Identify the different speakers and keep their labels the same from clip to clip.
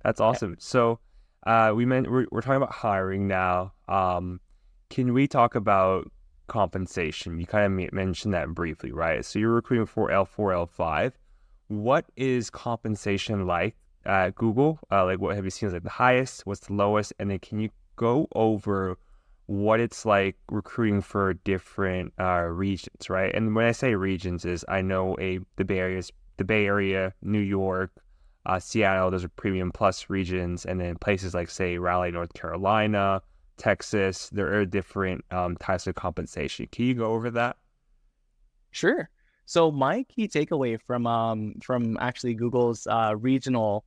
Speaker 1: That's
Speaker 2: Yeah,
Speaker 1: awesome. So, we're talking about hiring now. Can we talk about compensation? You kind of mentioned that briefly, right? So you're recruiting for L4, L5. What is compensation like at Google? Like, what have you seen as like the highest? What's the lowest? And then can you go over what it's like recruiting for different regions, right? And when I say regions, is I know the Bay Area, New York, Seattle, those are premium plus regions, and then places like, say, Raleigh, North Carolina, Texas, there are different types of compensation. Can you go over that?
Speaker 2: sure. So my key takeaway from actually Google's regional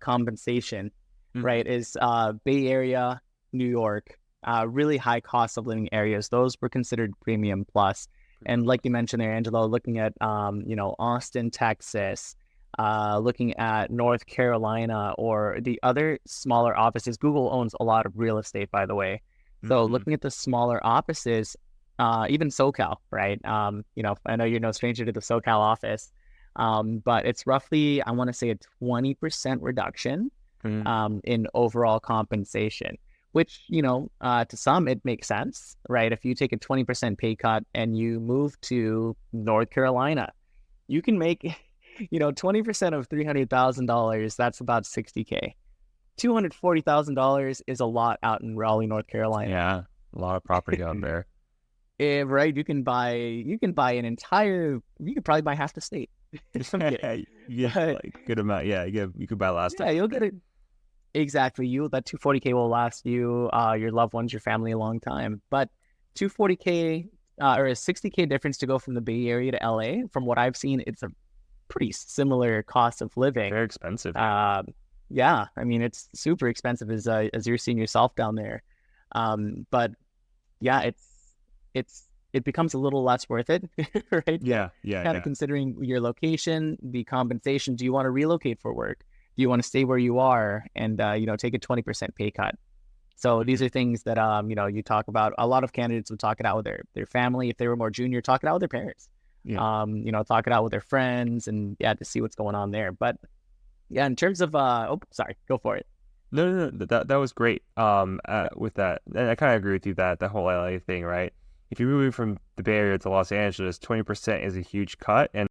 Speaker 2: compensation,
Speaker 1: Hmm.
Speaker 2: right, is Bay Area, New York, really high cost of living areas. Those were considered premium plus.
Speaker 1: Premium
Speaker 2: And like you
Speaker 1: plus.
Speaker 2: mentioned there, Angelo, looking at Austin, Texas, looking at North Carolina or the other smaller offices. Google owns a lot of real estate, by the way. So
Speaker 1: Hmm.
Speaker 2: looking at the smaller offices, even SoCal, right? I know you're no stranger to the SoCal office, but it's roughly, I want to say, a 20% reduction
Speaker 1: Hmm.
Speaker 2: in overall compensation, which, to some, it makes sense, right? If you take a 20% pay cut and you move to North Carolina, you can make, 20% of $300,000, that's about 60K. $240,000 is a lot out in Raleigh, North Carolina.
Speaker 1: Yeah, a lot of property out there.
Speaker 2: Right, you can buy an entire, you could probably buy half the state. I'm kidding,
Speaker 1: Yeah,
Speaker 2: but
Speaker 1: like good amount. Yeah, you could buy last time
Speaker 2: yeah, you'll
Speaker 1: out
Speaker 2: get
Speaker 1: there.
Speaker 2: it exactly. That 240K will last you, your loved ones, your family a long time. But 240K or a 60K difference to go from the Bay Area to LA, from what I've seen, it's a pretty similar cost of living.
Speaker 1: Very expensive. Yeah.
Speaker 2: Um, yeah, I mean it's super expensive as you're seeing yourself down there. But yeah, it becomes a little less worth it, right?
Speaker 1: Yeah, yeah,
Speaker 2: Kind of
Speaker 1: yeah.
Speaker 2: considering your location, the compensation. Do you want to relocate for work? Do you want to stay where you are and take a 20% pay cut? So these
Speaker 1: Mhm.
Speaker 2: are things that you talk about. A lot of candidates would talk it out with their family if they were more junior, talk it out with their parents.
Speaker 1: Yeah.
Speaker 2: Talk it out with their friends and yeah, to see what's going on there. But yeah, in terms of oh, sorry, go for it.
Speaker 1: No, no, no. That was great. With that, and I kind of agree with you that the whole LA thing, right? If you're moving from the Bay Area to Los Angeles, 20% is a huge cut, and